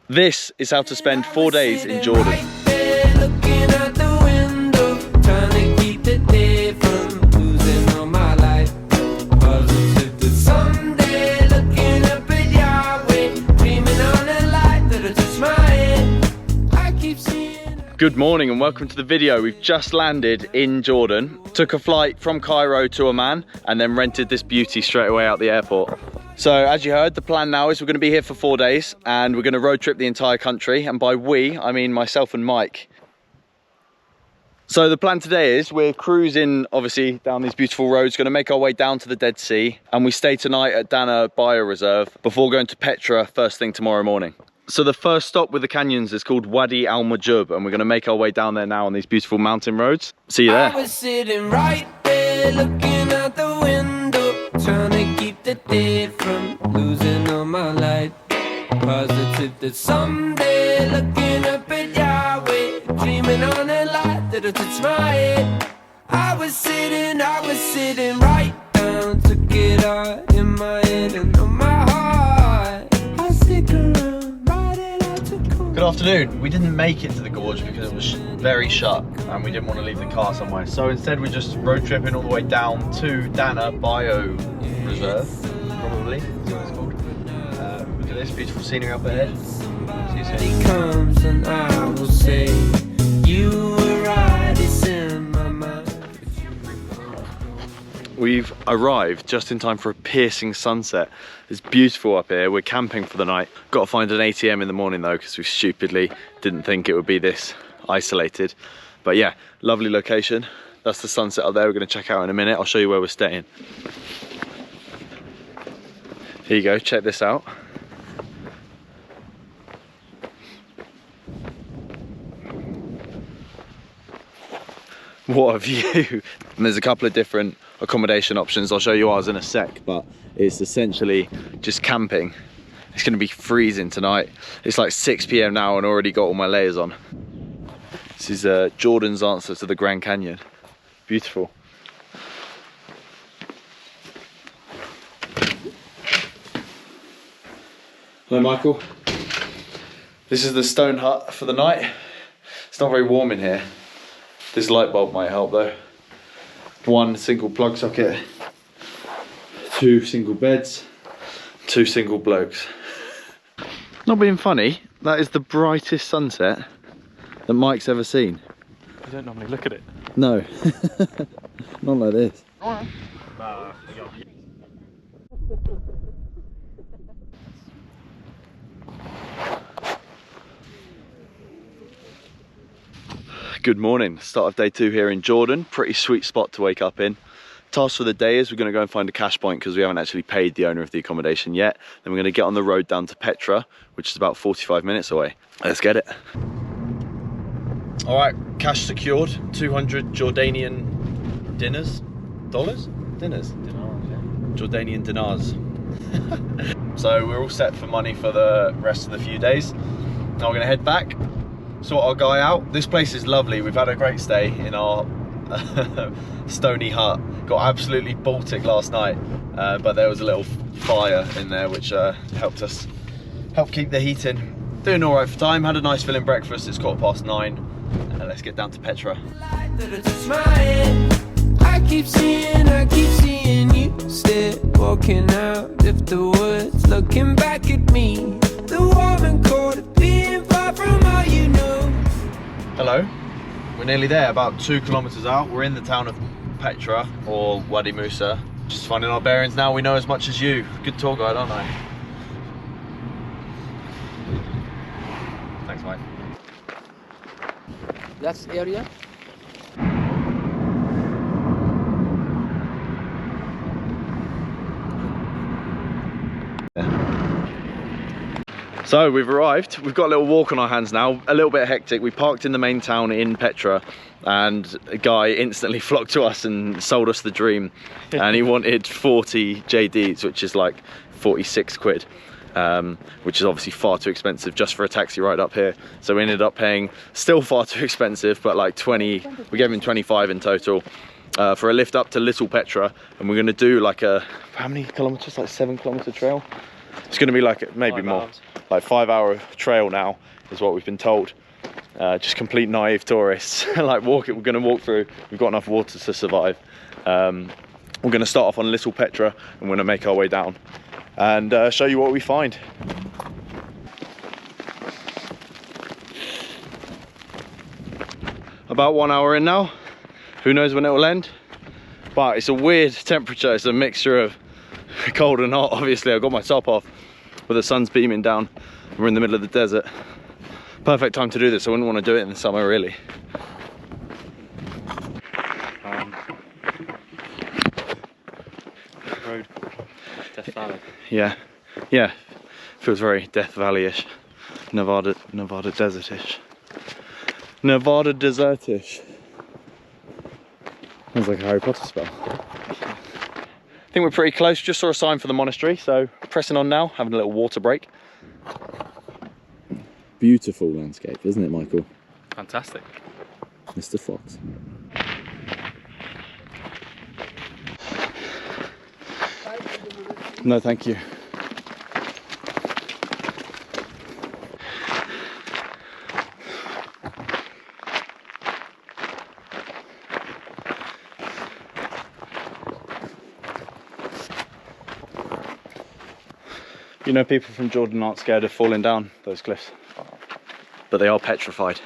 This is how to spend 4 days in Jordan. Good morning and welcome to the video. We've just landed in Jordan, took a flight from Cairo to Amman and then rented this beauty straight away out the airport. So as you heard, the plan now is we're going to be here for 4 days and we're going to road trip the entire country, and by we I mean myself and Mike. So the plan today is we're cruising obviously down these beautiful roads, going to make our way down to the Dead Sea, and we stay tonight at Dana Bioreserve before going to Petra first thing tomorrow morning. So the first stop with the canyons is called Wadi Rum, and we're going to make our way down there now on these beautiful mountain roads. See you there. I was sitting right there looking out the window, trying to keep the day from losing all my light. Positive that someday, looking up at Yahweh, dreaming on a light that'll touch my head. I was sitting right down, took it all in my head and on my heart. I stick around. Good afternoon. We didn't make it to the gorge because it was very shut and we didn't want to leave the car somewhere. So instead we're just road tripping all the way down to Dana Bioreserve, probably, is what it's called. Look at this beautiful scenery up ahead. See you soon. Comes and I will say, you were right, it's in my mind. We've arrived just in time for a piercing sunset. It's beautiful up here. We're camping for the night. Got to find an ATM in the morning though, because we stupidly didn't think it would be this isolated. But yeah, lovely location. That's the sunset up there. We're going to check out in a minute. I'll show you where we're staying. Here you go, check this out. What a view. And there's a couple of different accommodation options. I'll show you ours in a sec, but it's essentially just camping. It's going to be freezing tonight. It's like 6 PM now and already got all my layers on. This is Jordan's answer to the Grand Canyon. Beautiful. Hello Michael. This is the stone hut for the night. It's not very warm in here. This light bulb might help though. One single plug socket, 2 single beds, 2 single blokes. Not being funny, that is the brightest sunset that Mike's ever seen. You don't normally look at it. No, not like this. Good morning, start of day 2 here in Jordan. Pretty sweet spot to wake up in. Task for the day is we're going to go and find a cash point because we haven't actually paid the owner of the accommodation yet. Then we're going to get on the road down to Petra, which is about 45 minutes away. Let's get it. All right, cash secured, 200 Jordanian dinars? Dollars? Dinars? Dinars, yeah. Jordanian dinars. So we're all set for money for the rest of the few days. Now we're going to head back, sort our guy out. This place is lovely. We've had a great stay in our stony hut. Got absolutely Baltic last night, but there was a little fire in there which helped keep the heat in. Doing all right for time. Had a nice filling breakfast. It's 9:15. Let's get down to Petra. I keep seeing you still walking out of the woods, looking back at me. The warm and cold of being far from all you know. Hello. We're nearly there, about 2 kilometers out. We're in the town of Petra, or Wadi Musa. Just finding our bearings now. We know as much as you. Good tour guide, aren't I? Thanks, mate. That's the area. So we've arrived, we've got a little walk on our hands now, a little bit hectic. We parked in the main town in Petra and a guy instantly flocked to us and sold us the dream. And he wanted 40 JDs, which is like 46 quid, which is obviously far too expensive just for a taxi ride up here. So we ended up paying still far too expensive, but like 20, we gave him 25 in total. For a lift up to Little Petra, and we're going to do like a, how many kilometers, like 7 kilometer trail. It's going to be like maybe 5 more, hours. like 5-hour trail now is what we've been told. Just complete naive tourists. Like we're going to walk through. We've got enough water to survive. We're going to start off on Little Petra and we're going to make our way down and show you what we find. About 1 hour in now. Who knows when it will end? But it's a weird temperature. It's a mixture of cold and hot. Obviously, I've got my top off, but the sun's beaming down. We're in the middle of the desert. Perfect time to do this. I wouldn't want to do it in the summer, really. Road. Death Valley. Yeah, yeah. Feels very Death Valley-ish. Nevada desert-ish. Nevada desert-ish. Sounds like a Harry Potter spell. I think we're pretty close. Just saw a sign for the monastery, so pressing on now, having a little water break. Beautiful landscape, isn't it, Michael? Fantastic. Mr. Fox. No, thank you. You know, people from Jordan aren't scared of falling down those cliffs, but they are petrified.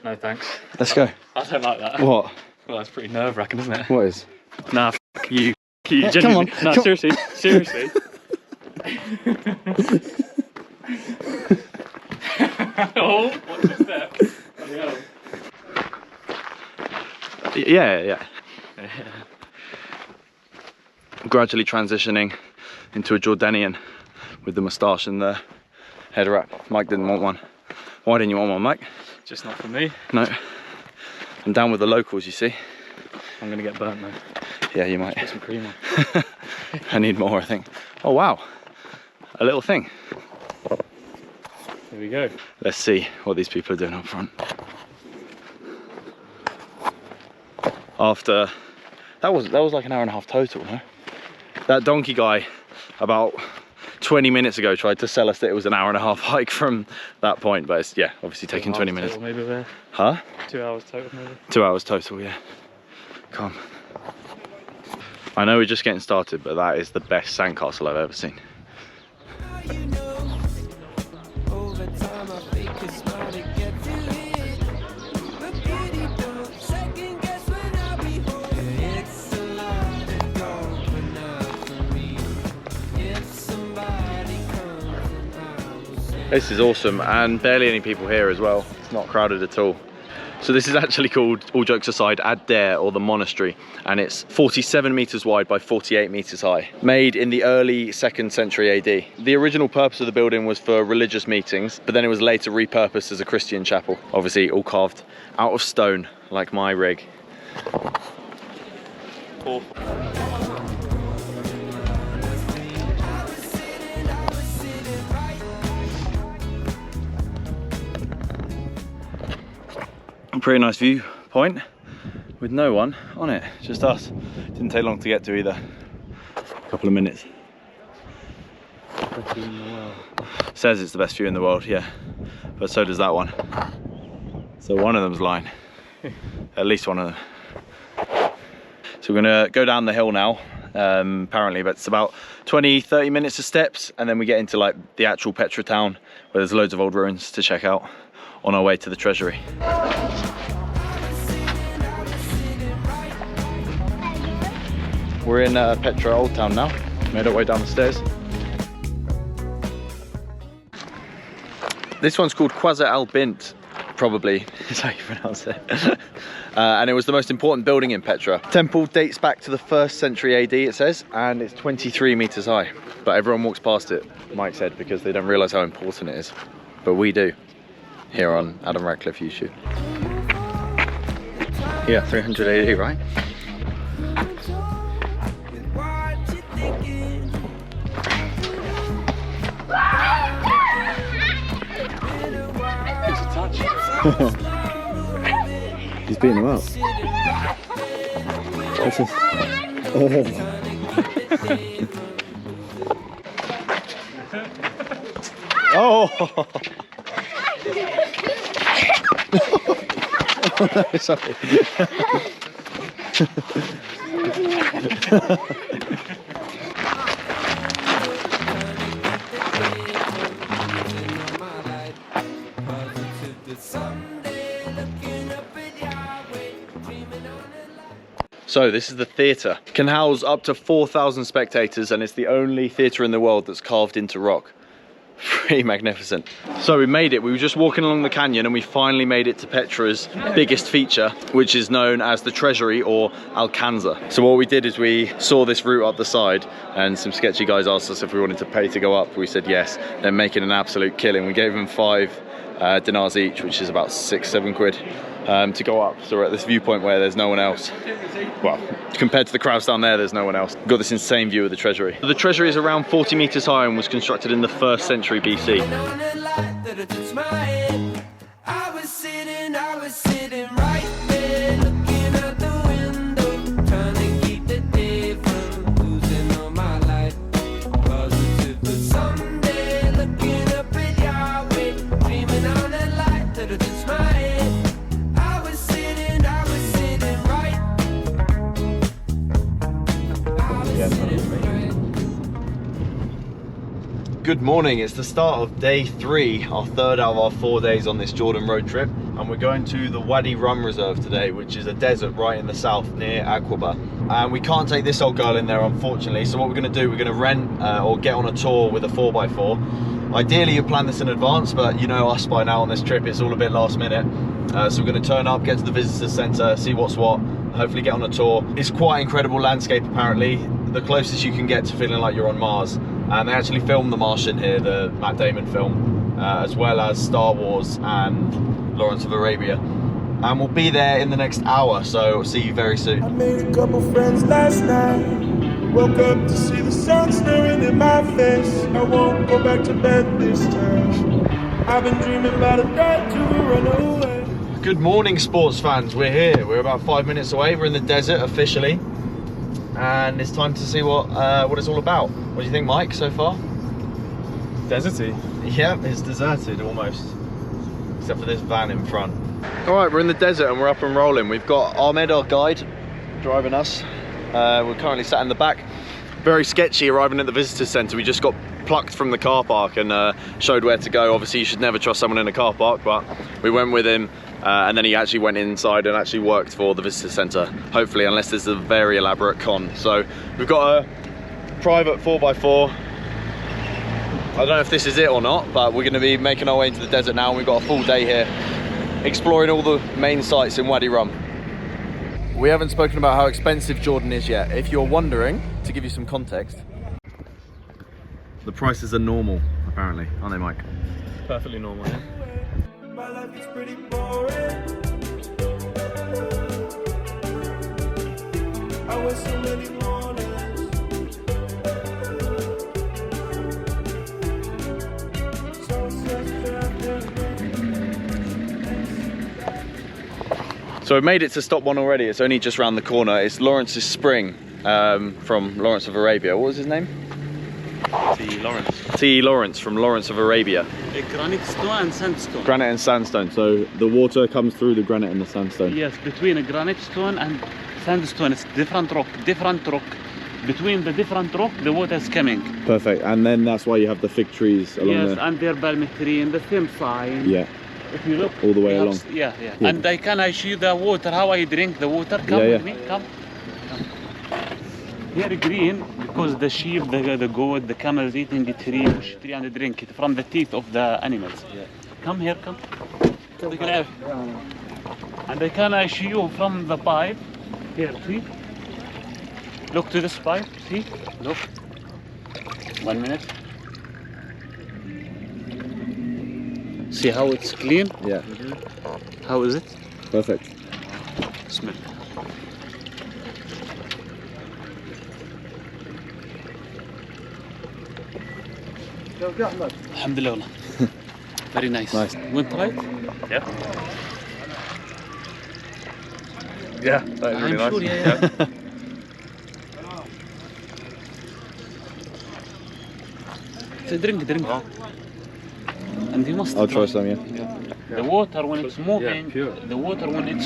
No thanks. Let's go. I don't like that. What? Well, that's pretty nerve-wracking, isn't it? What is? Nah, you. You Come genuinely. on, No, come- seriously. Seriously. Oh, what's this step? Bloody hell. Yeah. Gradually transitioning into a Jordanian with the moustache and the head wrap. Mike didn't want one. Why didn't you want one, Mike? Just not for me. No. I'm down with the locals, you see. I'm gonna get burnt though. Yeah, you might. Put some cream on. I need more, I think. Oh, wow. A little thing. Here we go. Let's see what these people are doing up front. After, that was like an hour and a half total, no? That donkey guy about 20 minutes ago tried to sell us that it was an hour and a half hike from that point, but it's, yeah, obviously taking 20 minutes. Total, maybe there. Huh? 2 hours total, maybe. 2 hours total, yeah. Calm. I know we're just getting started, but that is the best sandcastle I've ever seen. This is awesome, and barely any people here as well. It's not crowded at all. So this is actually called, all jokes aside, Ad-Dair, or the monastery, and it's 47 meters wide by 48 meters high. Made in the early 2nd century AD. The original purpose of the building was for religious meetings, but then it was later repurposed as a Christian chapel. Obviously all carved out of stone, like my rig. A pretty nice viewpoint with no one on it, just us. Didn't take long to get to either. A couple of minutes. Best view in the world. Says it's the best view in the world, yeah, but so does that one. So one of them's lying. At least one of them. So we're gonna go down the hill now, apparently, but it's about 20-30 minutes of steps, and then we get into like the actual Petra town, where there's loads of old ruins to check out on our way to the treasury. We're in Petra Old Town now. Made our way down the stairs. This one's called Qasr al-Bint, probably is how you pronounce it. And it was the most important building in Petra. Temple dates back to the 1st century AD, it says, and it's 23 meters high. But everyone walks past it, Mike said, because they don't realize how important it is. But we do, here on Adam Radcliffe YouTube. Yeah, 300 AD, right? He's beating him up. What's this? Oh. Oh! Oh no, sorry. So this is the theatre. Can house up to 4,000 spectators and it's the only theatre in the world that's carved into rock. Pretty magnificent. So we made it. We were just walking along the canyon and we finally made it to Petra's biggest feature, which is known as the Treasury or Alcanza. So what we did is we saw this route up the side and some sketchy guys asked us if we wanted to pay to go up. We said yes. They're making an absolute killing. We gave them 5 dinars each, which is about 6-7 quid to go up. So we're at this viewpoint where there's no one else. Well, compared to the crowds down there, there's no one else. We've got this insane view of the Treasury. The Treasury is around 40 meters high and was constructed in the 1st century BC. I was sitting right there, looking out the window, trying to keep the day from losing all my light. Positive for someday, looking up at Yahweh, dreaming on a light that'll touch my head. I was sitting right. Good morning, it's the start of day 3, our 3rd out of our 4 days on this Jordan road trip, and we're going to the Wadi Rum reserve today, which is a desert right in the south near Aqaba. And we can't take this old girl in there, unfortunately, so what we're going to do, we're going to rent or get on a tour with a 4x4. Ideally you plan this in advance, but you know us by now on this trip, it's all a bit last minute. So we're going to turn up, get to the visitor centre, see what's what, hopefully get on a tour. It's quite an incredible landscape apparently, the closest you can get to feeling like you're on Mars. And they actually filmed The Martian here, the Matt Damon film, as well as Star Wars and Lawrence of Arabia. And we'll be there in the next hour, so I'll see you very soon. I made a couple friends last night. Woke up to see the sun staring in my face. I won't go back to bed this time. I've been dreaming about a day to run away. Good morning, sports fans. We're here. We're about 5 minutes away. We're in the desert officially. And it's time to see what it's all about. What do you think, Mike, so far? Deserty. Yeah, it's deserted almost, except for this van in front. All right, we're in the desert and we're up and rolling. We've got Ahmed, our guide, driving us. We're currently sat in the back. Very sketchy arriving at the visitor centre. We just got plucked from the car park and showed where to go. Obviously, you should never trust someone in a car park, but we went with him. And then he actually went inside and actually worked for the visitor centre, hopefully, unless there's a very elaborate con. So we've got a private 4x4. I don't know if this is it or not, but we're going to be making our way into the desert now, and we've got a full day here exploring all the main sites in Wadi Rum. We haven't spoken about how expensive Jordan is yet. If you're wondering, to give you some context, the prices are normal, apparently, aren't they, Mike? Perfectly normal, yeah. My life is pretty boring. I wait so many mornings. So we've made it to stop one already. It's only just round the corner. It's Lawrence's Spring from Lawrence of Arabia. What was his name? T. Lawrence. T. Lawrence from Lawrence of Arabia. Granite stone and sandstone. Granite and sandstone. So the water comes through the granite and the sandstone. Yes, between a granite stone and sandstone, it's different rock. Between the different rock, the water is coming. Perfect. And then that's why you have the fig trees along yes, there. and their palm tree in the same side. Yeah. If you look all the way along. Yeah. And I show you the water, how I drink the water. Come with me, come. Here green, because the sheep, the goat, the camels eating the tree, push tree and drink it from the teeth of the animals. Yeah. Come here, come. And I show you from the pipe. Here, see? Look to this pipe, see? Look. 1 minute. See how it's clean? Yeah. How is it? Perfect. Smell. Alhamdulillah. Very nice. Nice. Want to try it? Yeah. Yeah, that is really I'm nice. sure, yeah. drink. And you must I'll try some, yeah. The water when it's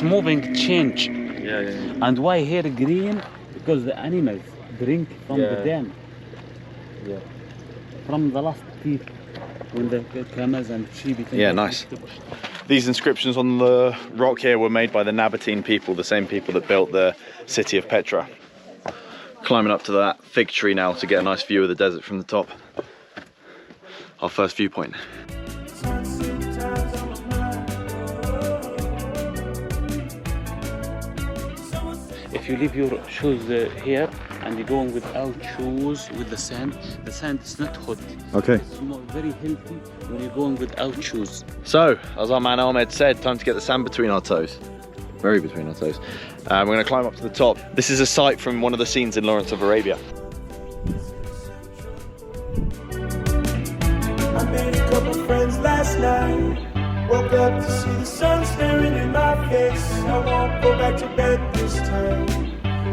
moving, change. And why here green? Because the animals drink from the dam. Yeah. From the last teeth when the camels and sheep. Yeah, nice. These inscriptions on the rock here were made by the Nabatean people, the same people that built the city of Petra. Climbing up to that fig tree now to get a nice view of the desert from the top. Our first viewpoint. If you leave your shoes here and you're going without shoes with the sand is not hot. Okay. It's very healthy when you're going without shoes. So, as our man Ahmed said, time to get the sand between our toes. Very between our toes. We're going to climb up to the top. This is a sight from one of the scenes in Lawrence of Arabia. I made a couple friends last night. Woke up to see the sun staring in my face. I won't go back to bed this time.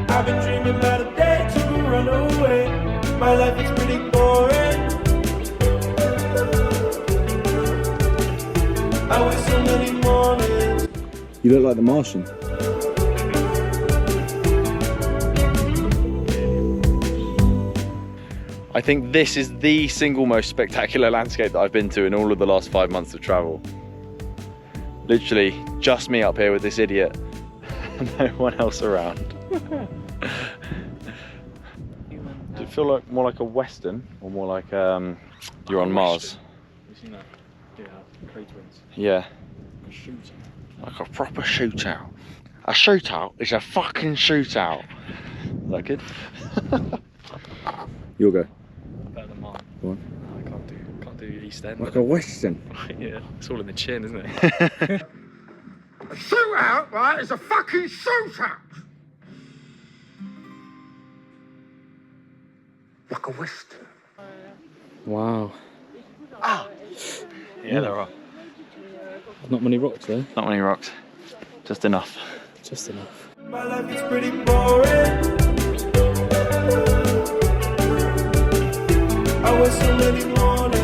I've been dreaming about a day to run away. My life is pretty boring. I waste so many mornings. You look like the Martian. I think this is the single most spectacular landscape that I've been to in all of the last 5 months of travel. Literally, just me up here with this idiot and no one else around. Does it feel like more like a Western or more like you're on Mars? You've seen that? Yeah, crater winds. Yeah. A shooter. Like a proper shootout. A shootout is a fucking shootout. Is that good? You'll go. Better than mine. Go on. I can't do East End. Like a Western. Yeah, it's all in the chin, isn't it? A shootout, right, is a fucking shootout! Like a Western. Wow. Yeah, there are. Not many rocks there. Not many rocks. Just enough. Just enough. My life is pretty boring. I waste so many mornings.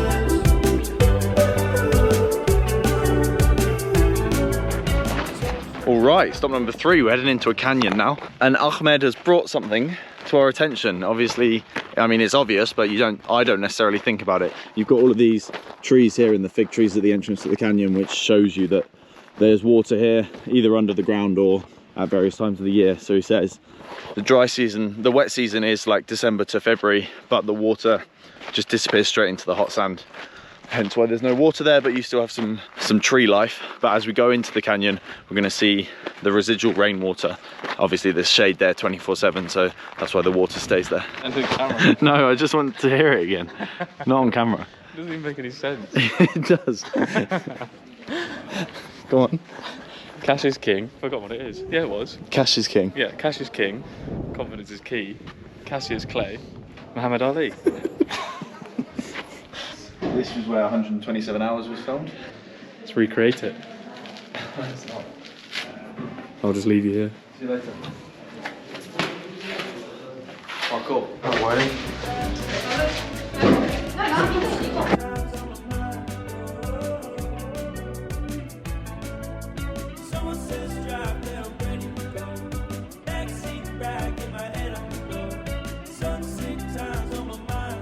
All right, stop number 3. We're heading into a canyon now. And Ahmed has brought something to our attention. Obviously, I mean, it's obvious, but I don't necessarily think about it. You've got all of these trees here and the fig trees at the entrance to the canyon, which shows you that there's water here, either under the ground or at various times of the year. So he says the wet season is like December to February, but the water just disappears straight into the hot sand. Hence why there's no water there, but you still have some tree life. But as we go into the canyon, we're going to see the residual rainwater. Obviously there's shade there 24/7, so that's why the water stays there. And the camera. No, I just want to hear it again. Not on camera. It doesn't even make any sense. It does. Go on. Cash is king. Forgot what it is. Yeah, it was. Cash is king. Yeah, cash is king. Confidence is key. Cassius Clay. Muhammad Ali. This was where 127 Hours was filmed. Let's recreate it. I'll just leave you here. See you later. Oh, cool. Don't worry. Someone says drive, then I'm ready to go. Backseat back in my head on the floor. Sunset times on my mind.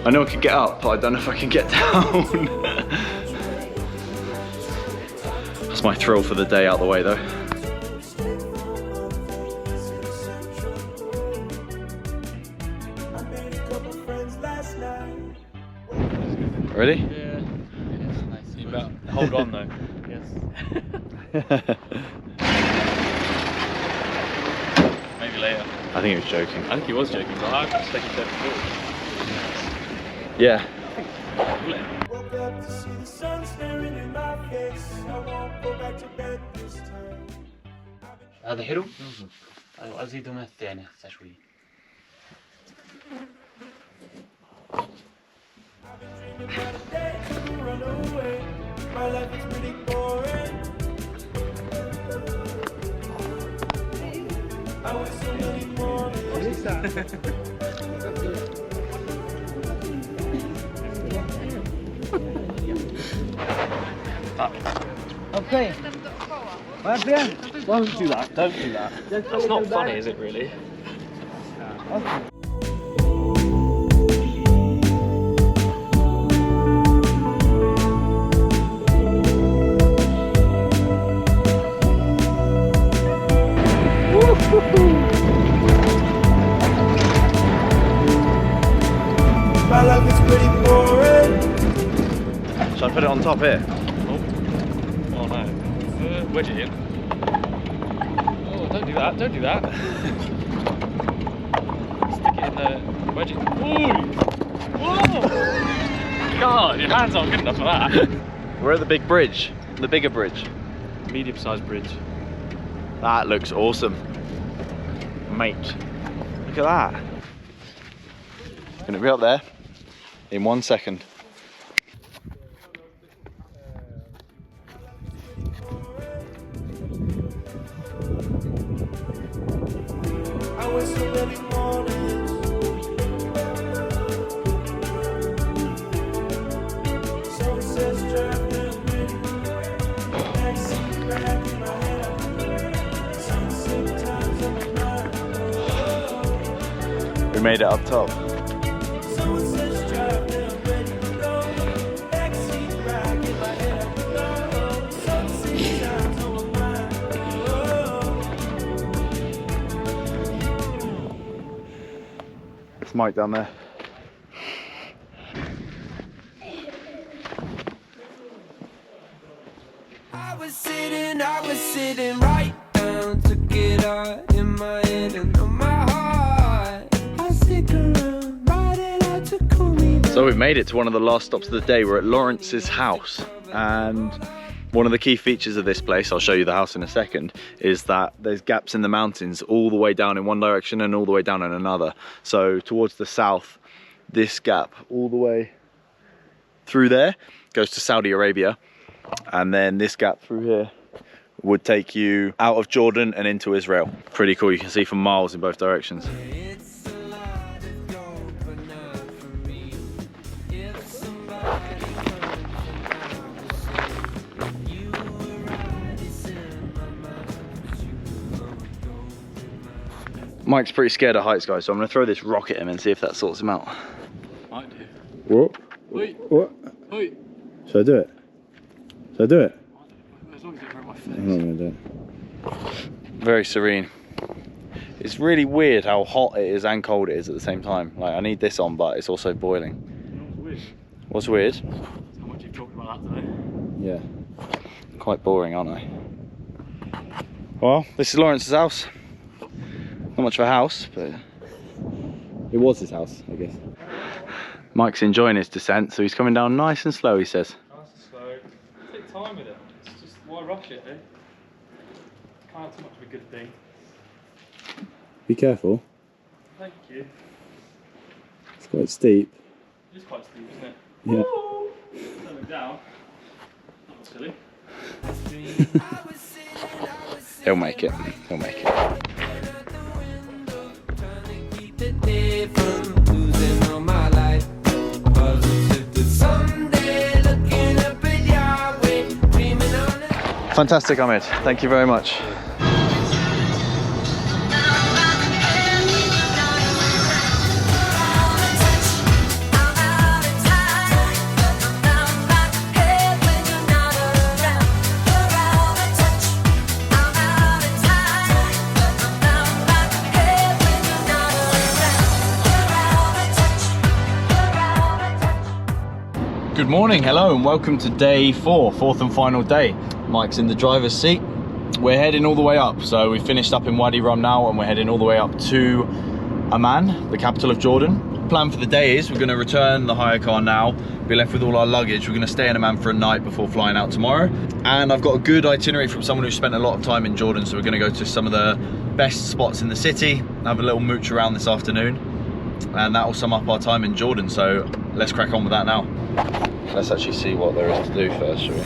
I know I can get up, but I don't know if I can get down. That's my thrill for the day out the way though. I made a couple friends last night. Ready? Yeah, it's nice. You better hold on though. Yes. Maybe later. I think he was joking. I think he was joking. But I'm just taking steps forward. Yeah. Woke up to see the sun staring in my face. I won't go back to bed this time. هذا حلو؟ أيوة أزيده من الثاني هسه شوي. I've been dreaming about a day to run away. My life is pretty boring. I waste so many mornings. Okay. Don't do that. Don't do that. That's not funny, is it really? My life is pretty boring. Should I put it on top here? Oh no. Wedge it in. Oh, don't do that. Don't do that. Stick it in the wedge it. Ooh! Whoa! God, your hands aren't good enough for that. We're at the big bridge, the bigger bridge. Medium-sized bridge. That looks awesome. Mate, look at that. Gonna be up there in 1 second. I was so early mornings. Sunsets driving me. Backseat back in my head. Sunset times on my mind. We made it up top. Sunsets driving ready to go. Backseat back in my head. Sunset times on my mind. It's Mike down there. I was sitting right down, took it all in my head and on my heart. I stick around, ride it out to cool me. So we've made it to one of the last stops of the day. We're at Lawrence's house, and one of the key features of this place, I'll show you the house in a second, is that there's gaps in the mountains all the way down in one direction and all the way down in another. So towards the south, this gap all the way through there goes to Saudi Arabia, and then this gap through here would take you out of Jordan and into Israel. Pretty cool, you can see for miles in both directions. It's a lot of gold, but not for me. If somebody comes you were right, it's in my mind, but you won't go in mine. Mike's pretty scared of heights, guys, so I'm gonna throw this rock at him and see if that sorts him out. Might do. What? Wait. What? Wait. Should I do it? Should I do it? As long as you don't hurt my face. I'm not gonna do it. Very serene. It's really weird how hot it is and cold it is at the same time. Like, I need this on, but it's also boiling. You know What's what's weird? weird? How much you've talked about that today. Yeah. Quite boring, aren't I? Well, this is Lawrence's house. Not much of a house, but it was his house, I guess. Mike's enjoying his descent, so he's coming down nice and slow, he says. Nice and slow. Take time with it. It's just, why rush it, eh? Can't have too much of a good thing. Be careful. Thank you. It's quite steep. It is quite steep, isn't it? Yeah. Woo! Turn it down. Not silly. He'll make it. He'll make it. The day from losing all my life. Positive to someday, looking up at Yahweh, dreaming on it. Fantastic, Ahmed. Thank you very much. Good morning, hello, and welcome to day 4, fourth and final day. Mike's in the driver's seat. We're heading all the way up. So we finished up in Wadi Rum now, and we're heading all the way up to Amman, the capital of Jordan. Plan for the day is we're going to return the hire car now, be left with all our luggage. We're going to stay in Amman for a night before flying out tomorrow. And I've got a good itinerary from someone who spent a lot of time in Jordan, so we're going to go to some of the best spots in the city, have a little mooch around this afternoon, and that will sum up our time in Jordan. So let's crack on with that now. Let's actually see what there is to do first, shall we?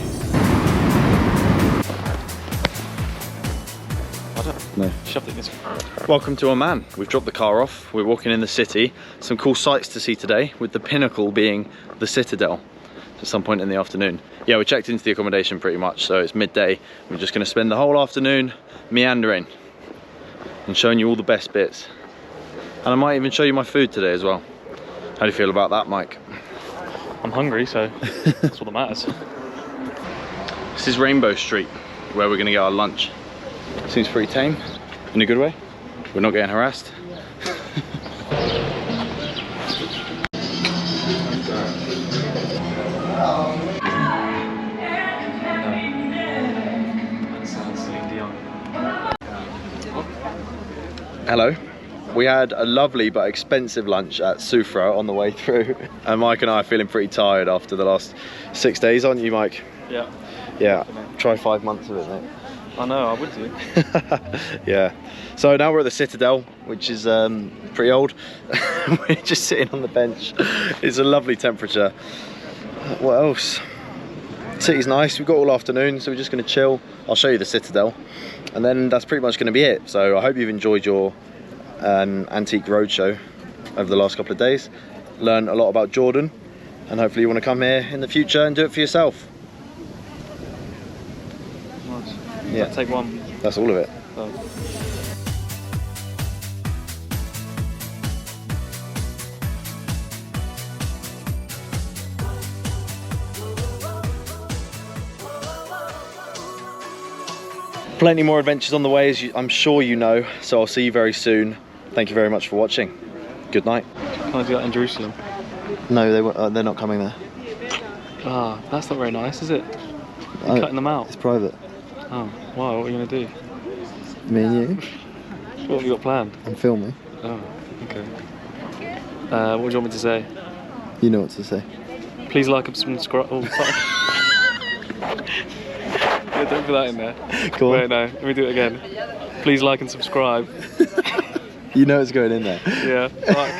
No. Shoved it this way. Welcome to Amman. We've dropped the car off. We're walking in the city. Some cool sights to see today, with the pinnacle being the Citadel. at some point in the afternoon. Yeah, we checked into the accommodation pretty much, so it's midday. We're just going to spend the whole afternoon meandering and showing you all the best bits. And I might even show you my food today as well. How do you feel about that, Mike? I'm hungry, so that's all that matters. This is Rainbow Street, where we're going to get our lunch. Seems pretty tame, in a good way. We're not getting harassed. Hello. We had a lovely but expensive lunch at Sufra on the way through, and Mike and I are feeling pretty tired after the last 6 days, aren't you, Mike? Yeah. Yeah. Try 5 months of it, mate. I know, I would do. Yeah. So now we're at the Citadel, which is pretty old. We're just sitting on the bench. It's a lovely temperature. What else? City's nice. We've got all afternoon, so we're just going to chill. I'll show you the Citadel, and then that's pretty much going to be it. So I hope you've enjoyed your antique roadshow over the last couple of days. Learned a lot about Jordan, and hopefully you want to come here in the future and do it for yourself. Nice. Yeah. Take one. That's all of it. Oh. Plenty more adventures on the way, as I'm sure you know, so I'll see you very soon. Thank you very much for watching. Good night. Can I do that in Jerusalem? No, they're not coming there. Ah, that's not very nice, is it? You're cutting them out. It's private. Oh, wow, what are you going to do? Me and you. What have you got planned? I'm filming. Oh, okay. What do you want me to say? You know what to say. Please like and subscribe. Oh, fuck. Yeah, don't put that in there. Go on. Wait, no, let me do it again. Please like and subscribe. You know it's going in there. Yeah, fuck.